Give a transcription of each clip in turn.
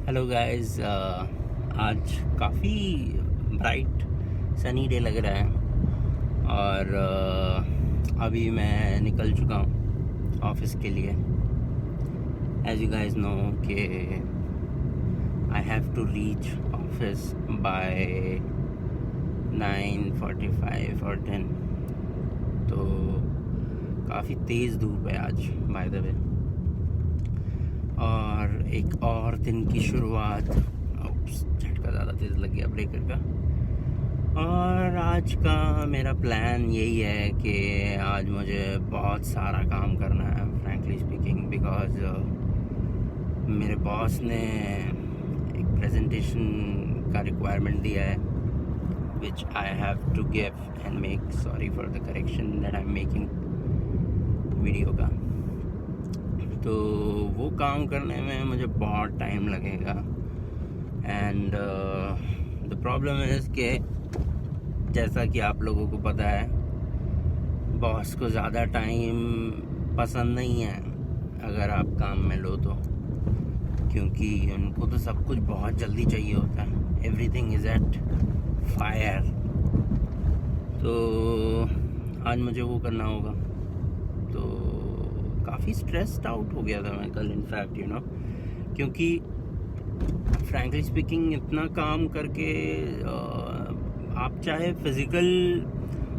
Hello guys. आज काफ़ी bright sunny day लग रहा है और अभी मैं निकल चुका हूँ ऑफिस के लिए। एज यू गाइस नो कि I have to reach office by 9:45 और 10। तो काफ़ी तेज़ धूप है आज बाय द वे, और एक और दिन की शुरुआत। झटका ज़्यादा तेज़ लग गया ब्रेकर का। और आज का मेरा प्लान यही है कि आज मुझे बहुत सारा काम करना है, फ्रैंकली स्पीकिंग, बिकॉज मेरे बॉस ने एक प्रेजेंटेशन का रिक्वायरमेंट दिया है which I have to give and make. Sorry for the correction that I am making video का। तो वो काम करने में मुझे बहुत टाइम लगेगा एंड द प्रॉब्लम इज़ कि जैसा कि आप लोगों को पता है, बॉस को ज़्यादा टाइम पसंद नहीं है अगर आप काम में लो तो, क्योंकि उनको तो सब कुछ बहुत जल्दी चाहिए होता है। Everything is at fire. तो आज मुझे वो करना होगा। तो काफ़ी स्ट्रेस्ड आउट हो गया था मैं कल, इनफैक्ट क्योंकि फ्रैंकली स्पीकिंग इतना काम करके आप चाहे फिज़िकल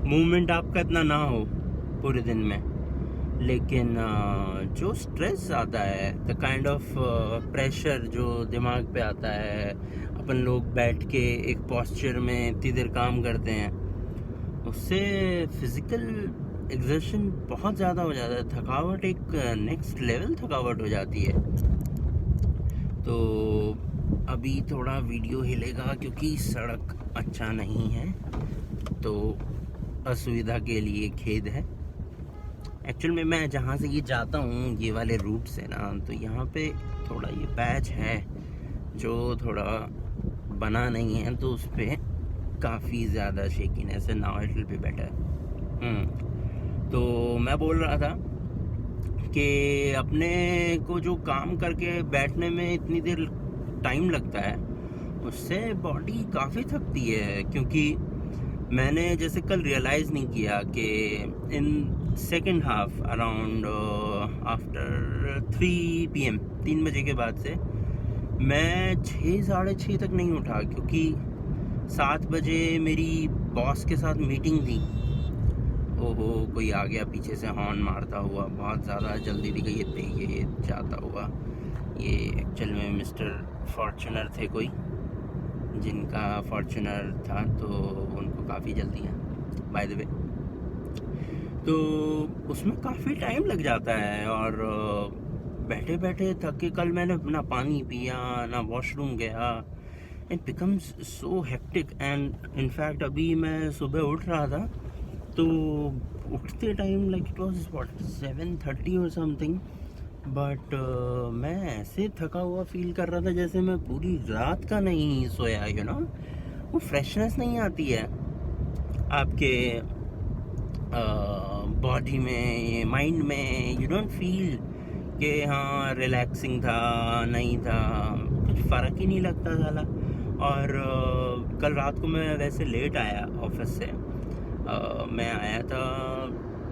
मूवमेंट आपका इतना ना हो पूरे दिन में, लेकिन जो स्ट्रेस आता है, द काइंड ऑफ प्रेशर जो दिमाग पे आता है, अपन लोग बैठ के एक पोस्चर में इतनी देर काम करते हैं, उससे फिज़िकल एग्जर्शन बहुत ज़्यादा हो जाता है। थकावट एक नेक्स्ट लेवल थकावट हो जाती है। तो अभी थोड़ा वीडियो हिलेगा क्योंकि सड़क अच्छा नहीं है, तो असुविधा के लिए खेद है। एक्चुअल में मैं जहाँ से ये जाता हूँ, ये वाले रूट से ना, तो यहाँ पे थोड़ा ये पैच है जो थोड़ा बना नहीं है, तो उस पर काफ़ी ज़्यादा शेकीनेस है। Now it will be better. तो मैं बोल रहा था कि अपने को जो काम करके बैठने में इतनी देर टाइम लगता है, उससे बॉडी काफ़ी थकती है। क्योंकि मैंने जैसे कल रियलाइज़ नहीं किया कि in second half around after 3 PM 3 बजे के बाद से मैं 6 साढ़े 6 तक नहीं उठा, क्योंकि 7 बजे मेरी बॉस के साथ मीटिंग थी। ओहो, कोई आ गया पीछे से हॉर्न मारता हुआ, बहुत ज़्यादा जल्दी दिखाई ये जाता हुआ। ये एक्चुअल में मिस्टर फॉर्चुनर थे कोई, जिनका फॉर्चुनर था, तो उनको काफ़ी जल्दी है बाय द वे। तो उसमें काफ़ी टाइम लग जाता है और बैठे बैठे थक के कल मैंने ना पानी पिया ना वॉशरूम गया। It becomes so hectic. And in fact अभी मैं सुबह उठ रहा था, तो उठते टाइम लाइक इट वॉज 7:30 और समथिंग, बट मैं ऐसे थका हुआ फील कर रहा था जैसे मैं पूरी रात का नहीं सोया। वो फ्रेशनेस नहीं आती है आपके बॉडी में, माइंड में। यू डोंट फील कि हाँ रिलैक्सिंग था, नहीं था, कुछ फ़र्क ही नहीं लगता साला। और कल रात को मैं वैसे लेट आया ऑफिस से। मैं आया था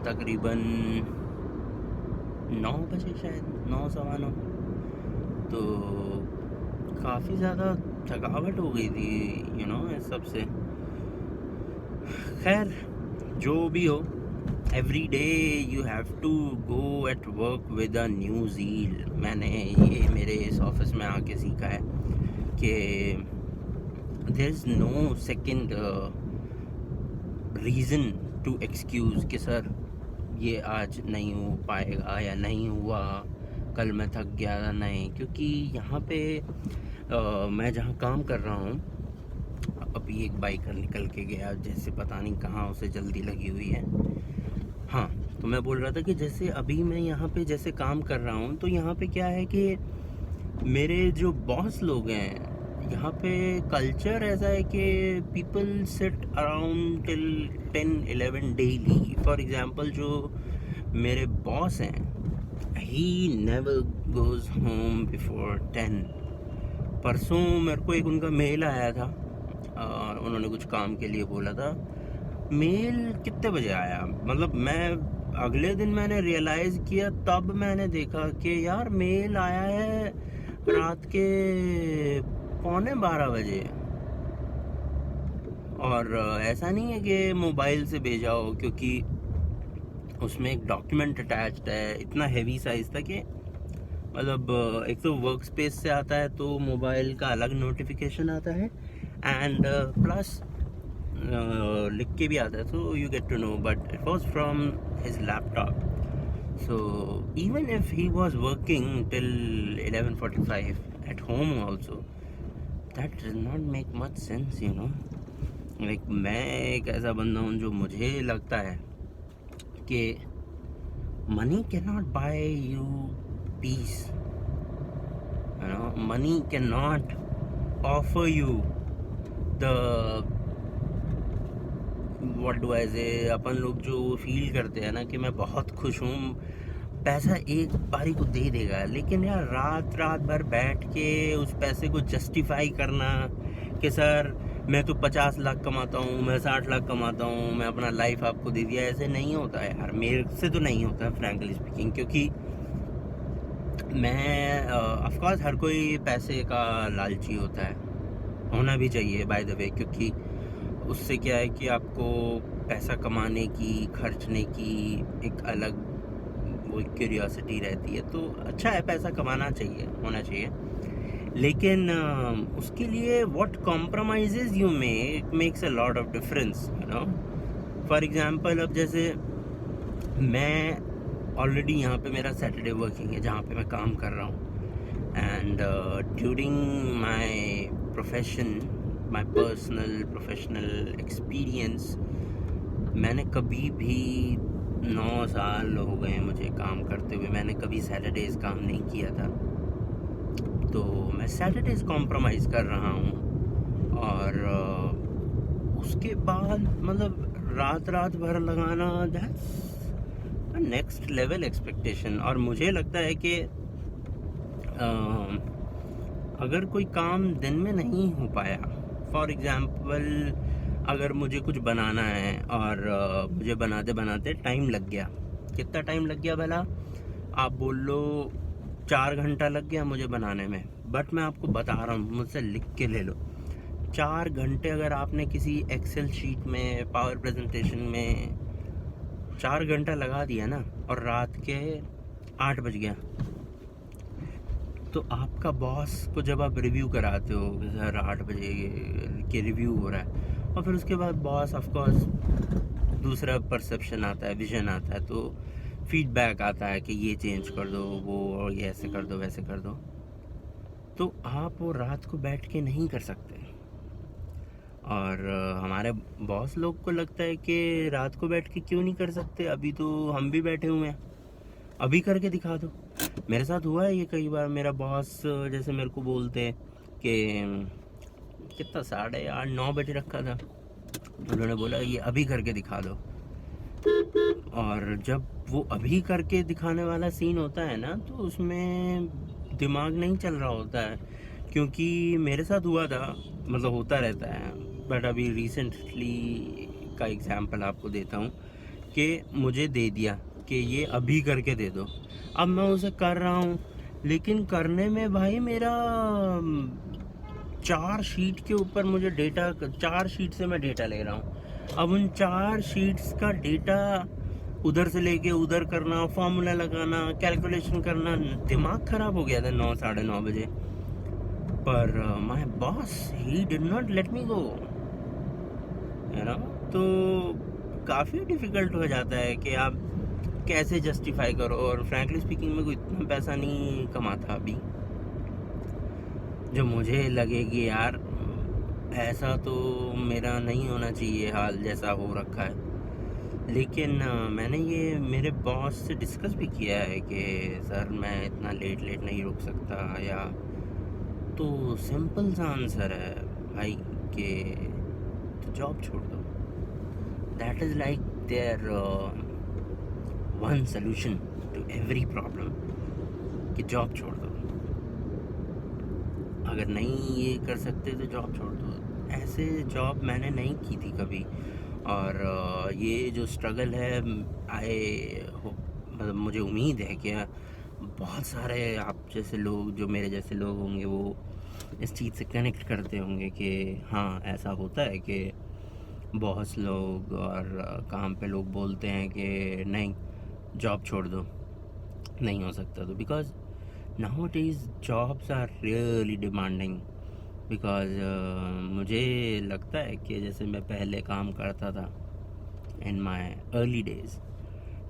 तकरीबन 9 बजे, शायद 9 सवा 9। तो काफ़ी ज़्यादा थकावट हो गई थी इस सब से। खैर, जो भी हो, every day you have to go at work with a new zeal. मैंने ये मेरे इस ऑफिस में आके सीखा है कि there is no second reason to excuse कि सर ये आज नहीं हो पाएगा या नहीं हुआ, कल मैं थक गया, नहीं। क्योंकि यहाँ पे मैं जहाँ काम कर रहा हूँ, अभी एक बाइकर निकल के गया, जैसे पता नहीं कहाँ उसे जल्दी लगी हुई है। हाँ, तो मैं बोल रहा था कि जैसे अभी मैं यहाँ पे जैसे काम कर रहा हूँ, तो यहाँ पे क्या है कि मेरे जो बॉस लोग हैं, यहाँ पे कल्चर ऐसा है कि people sit around till 10-11 daily. For example, जो मेरे बॉस हैं, he never goes home before 10। परसों मेरे को एक उनका मेल आया था, उन्होंने कुछ काम के लिए बोला था। मेल कितने बजे आया, मतलब मैं अगले दिन मैंने रियलाइज़ किया, तब मैंने देखा कि यार मेल आया है रात के 11:45 बजे। और ऐसा नहीं है कि मोबाइल से भेजा हो, क्योंकि उसमें एक डॉक्यूमेंट अटैच्ड है, इतना हेवी साइज़ था कि मतलब एक तो वर्क स्पेस से आता है तो मोबाइल का अलग नोटिफिकेशन आता है, एंड प्लस लिख के भी आता है, so you get to know, but it was from his laptop. So even if he was working till 11:45 at home also, that does not make much sense, you know. Like मैं एक ऐसा बंदा हूँ जो मुझे लगता है कि money cannot buy you peace, you know. Money cannot offer you the what do I से, अपन लोग जो फील करते हैं ना कि मैं बहुत खुश हूँ, पैसा एक बारी को दे देगा। लेकिन यार रात भर बैठ के उस पैसे को जस्टिफाई करना कि सर मैं तो 50 लाख कमाता हूँ, मैं 60 लाख कमाता हूँ, मैं अपना लाइफ आपको दे दिया, ऐसे नहीं होता है यार, मेरे से तो नहीं होता फ्रैंकली स्पीकिंग। क्योंकि मैं ऑफकोर्स हर कोई पैसे का लालची होता है, होना भी चाहिए बाय द वे, क्योंकि उससे क्या है कि आपको पैसा कमाने की, खर्चने की एक अलग वो क्यूरियोसिटी रहती है। तो अच्छा है, पैसा कमाना चाहिए, होना चाहिए, लेकिन उसके लिए what compromises you make makes a lot of difference, you know. For example, अब जैसे मैं ऑलरेडी यहाँ पे मेरा सैटरडे वर्किंग है जहाँ पे मैं काम कर रहा हूँ, and during my profession, my personal professional experience, मैंने कभी भी 9 साल हो गए मुझे काम करते हुए, मैंने कभी सैटरडेज़ काम नहीं किया था। तो मैं सैटरडेज़ कॉम्प्रोमाइज़ कर रहा हूँ, और उसके बाद मतलब रात भर लगाना, दैट्स नेक्स्ट लेवल एक्सपेक्टेशन। और मुझे लगता है कि अगर कोई काम दिन में नहीं हो पाया, फॉर एग्ज़ाम्पल अगर मुझे कुछ बनाना है और मुझे बनाते बनाते टाइम लग गया, कितना टाइम लग गया भला, आप बोल लो 4 घंटा लग गया मुझे बनाने में, बट मैं आपको बता रहा हूँ, मुझसे लिख के ले लो, 4 घंटे अगर आपने किसी एक्सेल शीट में, पावर प्रेजेंटेशन में 4 घंटा लगा दिया ना, और रात के 8 बज गया, तो आपका बॉस को जब आप रिव्यू कराते हो कि सर 8 बजे के रिव्यू हो रहा है, और फिर उसके बाद बॉस ऑफकोर्स दूसरा परसेप्शन आता है, विजन आता है, तो फीडबैक आता है कि ये चेंज कर दो, वो, और ये ऐसे कर दो, वैसे कर दो, तो आप वो रात को बैठ के नहीं कर सकते। और हमारे बॉस लोग को लगता है कि रात को बैठ के क्यों नहीं कर सकते, अभी तो हम भी बैठे हुए हैं, अभी करके दिखा दो। मेरे साथ हुआ है ये कई बार, मेरा बॉस जैसे मेरे को बोलते हैं कि कितना 8:30-9 बजे रखा था, उन्होंने बोला ये अभी करके दिखा दो, और जब वो अभी करके दिखाने वाला सीन होता है ना, तो उसमें दिमाग नहीं चल रहा होता है। क्योंकि मेरे साथ हुआ था, मतलब होता रहता है, बट अभी रिसेंटली का एग्जांपल आपको देता हूँ कि मुझे दे दिया कि ये अभी करके दे दो, अब मैं उसे कर रहा हूँ, लेकिन करने में भाई मेरा 4 शीट के ऊपर मुझे डेटा, 4 शीट से मैं डेटा ले रहा हूँ। अब उन 4 शीट्स का डेटा उधर से लेके उधर करना, फार्मूला लगाना, कैलकुलेशन करना, दिमाग ख़राब हो गया था 9-9:30 बजे। पर my boss he did not let me go, है ना। तो काफ़ी डिफ़िकल्ट हो जाता है कि आप कैसे जस्टिफाई करो। और फ्रैंकली स्पीकिंग में कोई इतना पैसा नहीं कमाता अभी जो मुझे लगे कि यार ऐसा तो मेरा नहीं होना चाहिए हाल जैसा हो रखा है। लेकिन मैंने ये मेरे बॉस से डिस्कस भी किया है कि सर मैं इतना लेट नहीं रुक सकता, या तो सिंपल सा आंसर है भाई कि तो जॉब छोड़ दो। That is like there one solution to every problem, कि जॉब छोड़ दो। अगर नहीं ये कर सकते तो जॉब छोड़ दो। ऐसे जॉब मैंने नहीं की थी कभी। और ये जो स्ट्रगल है, आए हो मतलब मुझे उम्मीद है कि बहुत सारे आप जैसे लोग, जो मेरे जैसे लोग होंगे, वो इस चीज़ से कनेक्ट करते होंगे कि हाँ, ऐसा होता है कि बॉस लोग और काम पे लोग बोलते हैं कि नहीं, जॉब छोड़ दो, नहीं हो सकता। तो because nowadays jobs are really demanding. Because मुझे लगता है कि जैसे मैं पहले काम करता था इन माय अर्ली डेज़,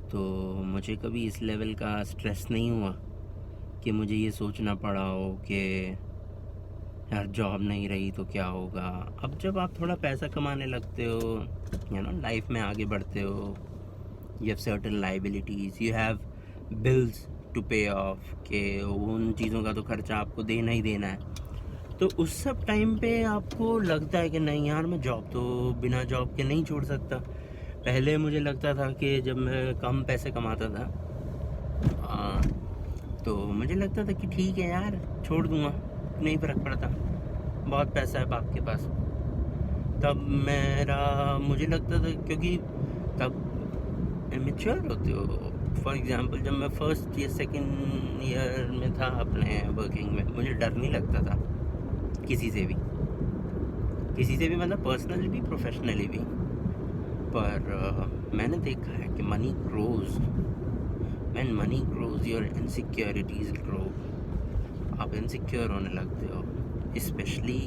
तो मुझे कभी इस लेवल का स्ट्रेस नहीं हुआ कि मुझे ये सोचना पड़ा हो कि यार जॉब नहीं रही तो क्या होगा। अब जब आप थोड़ा पैसा कमाने लगते हो, लाइफ में आगे बढ़ते हो, you have certain liabilities, you have bills to pay off, के उन चीज़ों का तो खर्चा आपको देना ही देना है। तो उस सब टाइम पे आपको लगता है कि नहीं यार, मैं जॉब तो बिना जॉब के नहीं छोड़ सकता। पहले मुझे लगता था कि जब मैं कम पैसे कमाता था, तो मुझे लगता था कि ठीक है यार, छोड़ दूंगा, नहीं फ़र्क पड़ता, बहुत पैसा है बाप के पास। तब मुझे लगता था, क्योंकि तब इमेच्योर होते हो। फॉर एग्ज़ाम्पल, जब मैं फर्स्ट या सेकंड ईयर में था अपने वर्किंग में, मुझे डर नहीं लगता था किसी से भी, मतलब पर्सनली भी, प्रोफेशनली भी। पर मैंने देखा है कि money grows, when money grows your insecurities grow. आप इनसिक्योर होने लगते हो, स्पेशली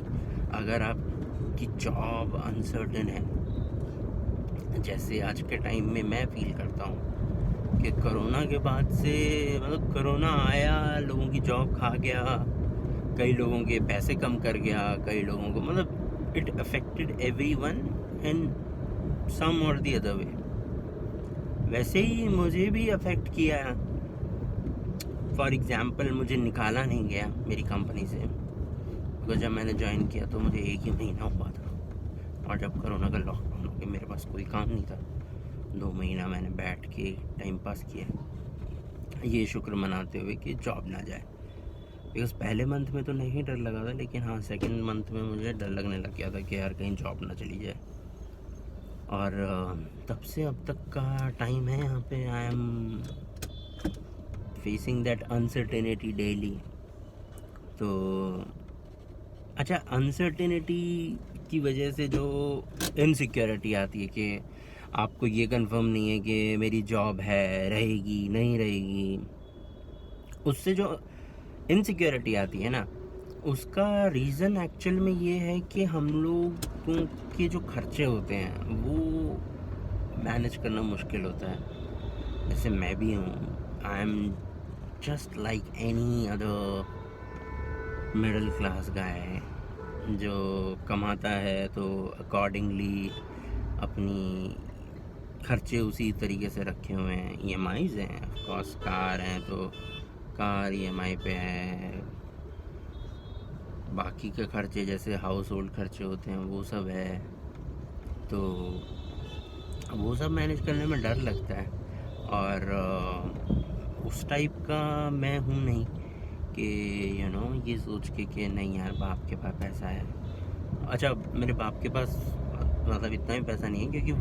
अगर आपकी जॉब अनसर्टेन है। जैसे आज के टाइम में मैं फील करता हूँ कि कोरोना के बाद से, मतलब कोरोना आया, लोगों की जॉब खा गया, कई लोगों के पैसे कम कर गया, कई लोगों को, मतलब इट अफेक्टेड एवरीवन इन सम और द अदर वे। वैसे ही मुझे भी अफेक्ट किया। फॉर एग्ज़ाम्पल, मुझे निकाला नहीं गया मेरी कंपनी से, बिकॉज जब मैंने ज्वाइन किया तो मुझे 1 ही महीना हुआ था, और जब कोरोना का लॉकडाउन हो गया, मेरे पास कोई काम नहीं था। 2 महीना मैंने बैठ के टाइम पास किया, ये शुक्र मनाते हुए कि जॉब ना जाए। बिकॉज पहले मंथ में तो नहीं डर लगा था, लेकिन हाँ, सेकंड मंथ में मुझे डर लगने लग गया था कि यार कहीं जॉब ना चली जाए। और तब से अब तक का टाइम है यहाँ पे, I am facing that uncertainty daily. तो अच्छा, अनसर्टेनिटी की वजह से जो इनसिक्योरिटी आती है कि आपको ये कंफर्म नहीं है कि मेरी जॉब है, रहेगी नहीं रहेगी, उससे जो इनसिक्योरिटी आती है ना, उसका रीज़न एक्चुअल में ये है कि हम लोगों के जो खर्चे होते हैं वो मैनेज करना मुश्किल होता है। जैसे मैं भी हूँ, I am just like any other middle class guy, जो कमाता है तो अकॉर्डिंगली अपनी खर्चे उसी तरीके से रखे हुए हैं। EMIs हैं, ऑफ कोर्स, कार हैं तो कार EMI पे है, बाकी के खर्चे जैसे हाउस होल्ड खर्चे होते हैं वो सब है। तो वो सब मैनेज करने में डर लगता है। और उस टाइप का मैं हूँ नहीं कि ये सोच के कि नहीं यार, बाप के पास पैसा है। अच्छा, मेरे बाप के पास मतलब इतना भी पैसा नहीं है, क्योंकि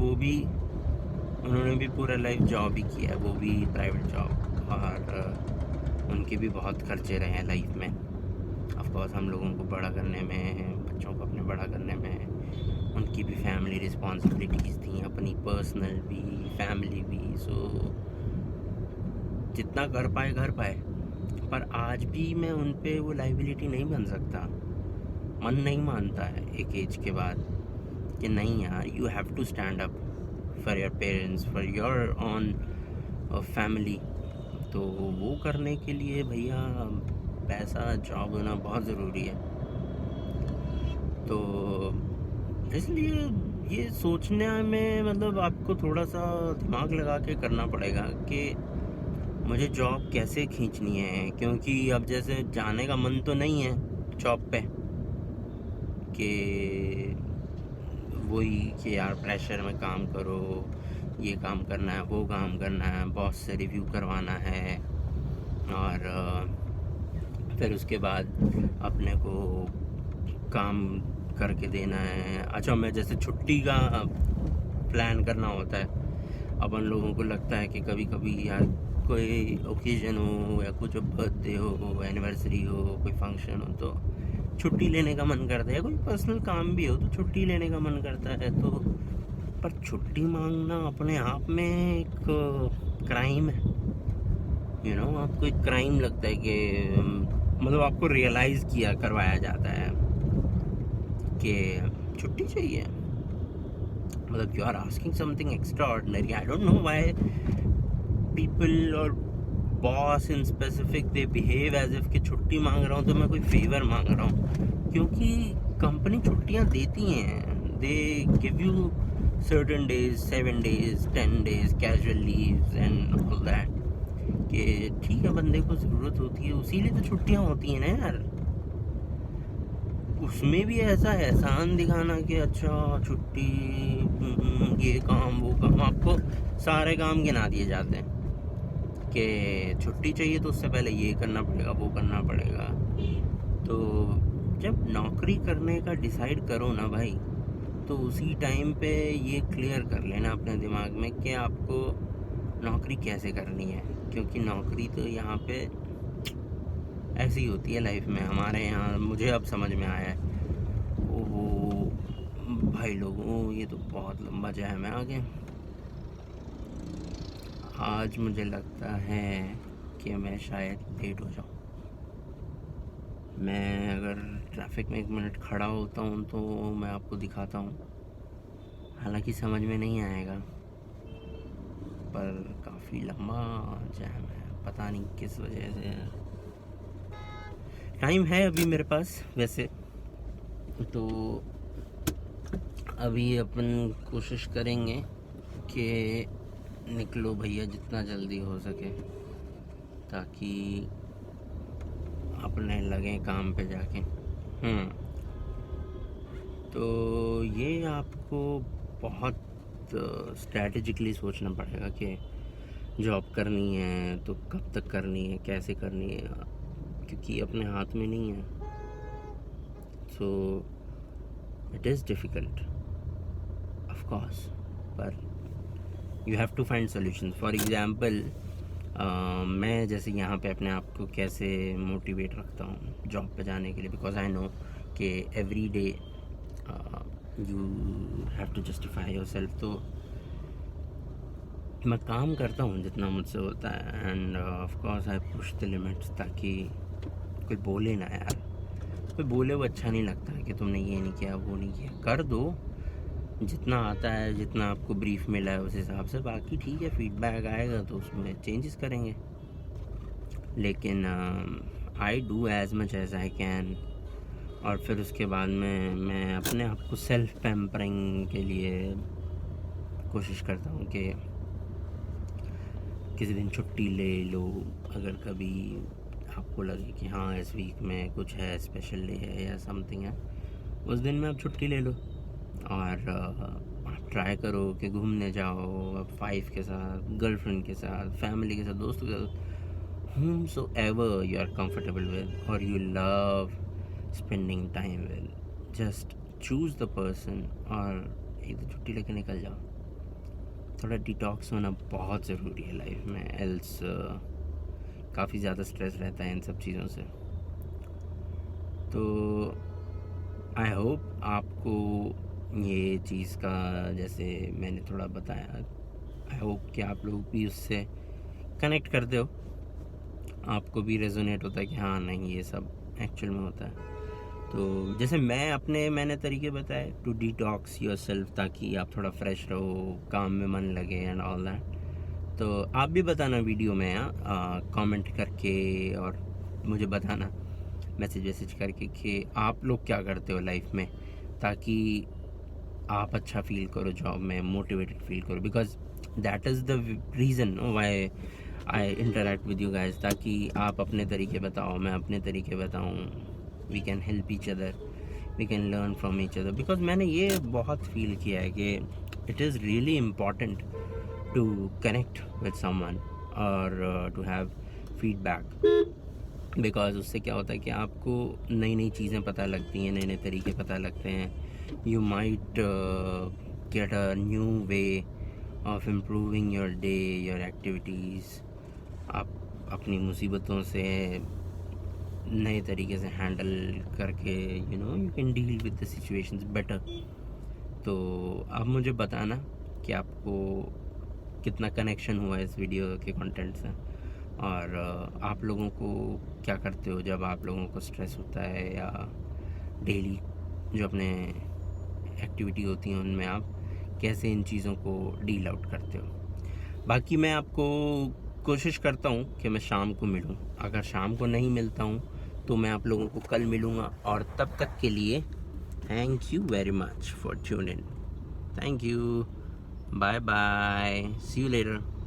उन्होंने भी पूरा लाइफ जॉब ही किया है, वो भी प्राइवेट जॉब, और उनके भी बहुत खर्चे रहे हैं लाइफ में। ऑफ कोर्स, हम लोगों को बड़ा करने में, बच्चों को अपने बड़ा करने में उनकी भी फैमिली रिस्पॉन्सिबिलिटीज़ थी, अपनी पर्सनल भी, फैमिली भी। सो जितना कर पाए, पर आज भी मैं उन पे वो लाइबिलिटी नहीं बन सकता। मन नहीं मानता है एक एज के बाद कि नहीं यार, you have to stand up for your parents, for your own family. तो वो करने के लिए भैया पैसा, जॉब होना बहुत ज़रूरी है। तो इसलिए ये सोचने में, मतलब आपको थोड़ा सा दिमाग लगा के करना पड़ेगा कि मुझे जॉब कैसे खींचनी है। क्योंकि अब जैसे जाने का मन तो नहीं है जॉब पे, कि वही कि यार प्रेशर में काम करो, ये काम करना है, वो काम करना है, बॉस से रिव्यू करवाना है, और फिर उसके बाद अपने को काम करके देना है। अच्छा, मैं जैसे छुट्टी का प्लान करना होता है, अपन लोगों को लगता है कि कभी कभी यार कोई ओकेजन हो या कुछ बर्थडे हो, एनिवर्सरी हो, कोई फंक्शन हो तो छुट्टी लेने का मन करता है, कोई पर्सनल काम भी हो तो छुट्टी लेने का मन करता है। तो पर छुट्टी मांगना अपने आप में एक क्राइम है, आपको एक क्राइम लगता है कि मतलब आपको रियलाइज़ करवाया जाता है कि छुट्टी चाहिए। मतलब you are asking something extraordinary. I don't know why people और boss in specific they behave as if कि छुट्टी मांग रहा हूँ तो मैं कोई फेवर मांग रहा हूँ, क्योंकि कंपनी छुट्टियाँ देती हैं। They give you certain days, 7 days, 10 days casual leaves and all that, कि ठीक है बंदे को ज़रूरत होती है, उसीलिए तो छुट्टियाँ होती हैं ना यार। उसमें भी ऐसा एहसान दिखाना कि अच्छा छुट्टी, ये काम वो काम, आपको सारे काम गिना दिए जाते हैं कि छुट्टी चाहिए तो उससे पहले ये करना पड़ेगा, वो करना पड़ेगा। तो जब नौकरी करने का डिसाइड करो ना भाई, तो उसी टाइम पे ये क्लियर कर लेना अपने दिमाग में कि आपको नौकरी कैसे करनी है, क्योंकि नौकरी तो यहाँ पे ऐसी होती है लाइफ में हमारे यहाँ, मुझे अब समझ में आया है। ओहो भाई लोगों, ये तो बहुत लंबा जैम है आगे। आज मुझे लगता है कि मैं शायद लेट हो जाऊँ। मैं अगर ट्रैफिक में 1 मिनट खड़ा होता हूँ तो मैं आपको दिखाता हूँ, हालांकि समझ में नहीं आएगा, पर काफ़ी लंबा जैम है, पता नहीं किस वजह से। टाइम है अभी मेरे पास वैसे तो, अभी अपन कोशिश करेंगे कि निकलो भैया जितना जल्दी हो सके, ताकि अपने लगे काम पे जाके। तो ये आपको बहुत स्ट्रैटेजिकली सोचना पड़ेगा कि जॉब करनी है तो कब तक करनी है, कैसे करनी है, क्योंकि अपने हाथ में नहीं है। So it is difficult of course, पर you have to find solution. For example, मैं जैसे यहाँ पे अपने आप को कैसे मोटिवेट रखता हूँ जॉब पे जाने के लिए, बिकॉज आई नो कि every day you have to justify yourself. तो मैं काम करता हूँ जितना मुझसे होता है, and of course I push the limits, ताकि कोई बोले ना यार, कोई बोले वो अच्छा नहीं लगता है कि तुमने ये नहीं किया, वो नहीं किया। कर दो जितना आता है, जितना आपको ब्रीफ मिला है उस हिसाब से, बाकी ठीक है फीडबैक आएगा तो उसमें चेंजेस करेंगे। लेकिन I do as much as I can, और फिर उसके बाद में मैं अपने आप को सेल्फ पैम्परिंग के लिए कोशिश करता हूँ कि किसी दिन छुट्टी ले लो। अगर कभी आपको लगे कि हाँ इस वीक में कुछ है, स्पेशल डे है या समथिंग है, उस दिन में आप छुट्टी ले लो और आप ट्राई करो कि घूमने जाओ, 5 के साथ, गर्लफ्रेंड के साथ, फैमिली के साथ, दोस्तों के साथ, whomsoever you are comfortable with or you love spending time with, just choose the person और एक तो छुट्टी लेके निकल जाओ। थोड़ा डिटॉक्स होना बहुत ज़रूरी है लाइफ में, एल्स काफ़ी ज़्यादा स्ट्रेस रहता है इन सब चीज़ों से। तो आई होप आपको ये चीज़ का, जैसे मैंने थोड़ा बताया, आई होप कि आप लोग भी उससे कनेक्ट करते हो, आपको भी रेजोनेट होता है कि हाँ नहीं ये सब एक्चुअल में होता है। तो जैसे मैंने तरीके बताए टू डिटॉक्स योर सेल्फ, ताकि आप थोड़ा फ्रेश रहो, काम में मन लगे एंड ऑल दैट। तो आप भी बताना वीडियो में कमेंट करके, और मुझे बताना मैसेज करके कि आप लोग क्या करते हो लाइफ में, ताकि आप अच्छा फील करो जॉब में, मोटिवेटेड फील करो, because that is the reason why I interact with you guys, ताकि आप अपने तरीके बताओ, मैं अपने तरीके बताऊँ, we can help each other, we can learn from each other. Because मैंने ये बहुत फील किया है कि it is really important to connect with someone और टू हैव फीडबैक, बिकॉज उससे क्या होता है कि आपको नई नई चीज़ें पता लगती हैं, नए नए तरीके पता लगते हैं. You might get a new way of improving your day, your activities. आप अपनी मुसीबतों से नए तरीके से हैंडल करके you can deal with the situations better. तो अब मुझे बताना कि आपको कितना कनेक्शन हुआ इस वीडियो के कंटेंट से, और आप लोगों को क्या करते हो जब आप लोगों को स्ट्रेस होता है, या डेली जो अपने एक्टिविटी होती हैं उनमें आप कैसे इन चीज़ों को डील आउट करते हो. बाकी मैं आपको कोशिश करता हूँ कि मैं शाम को मिलूँ. अगर शाम को नहीं मिलता हूँ तो मैं आप लोगों को कल मिलूँगा, और तब तक के लिए thank you very much for tune in. Thank you. Bye bye. See you letter.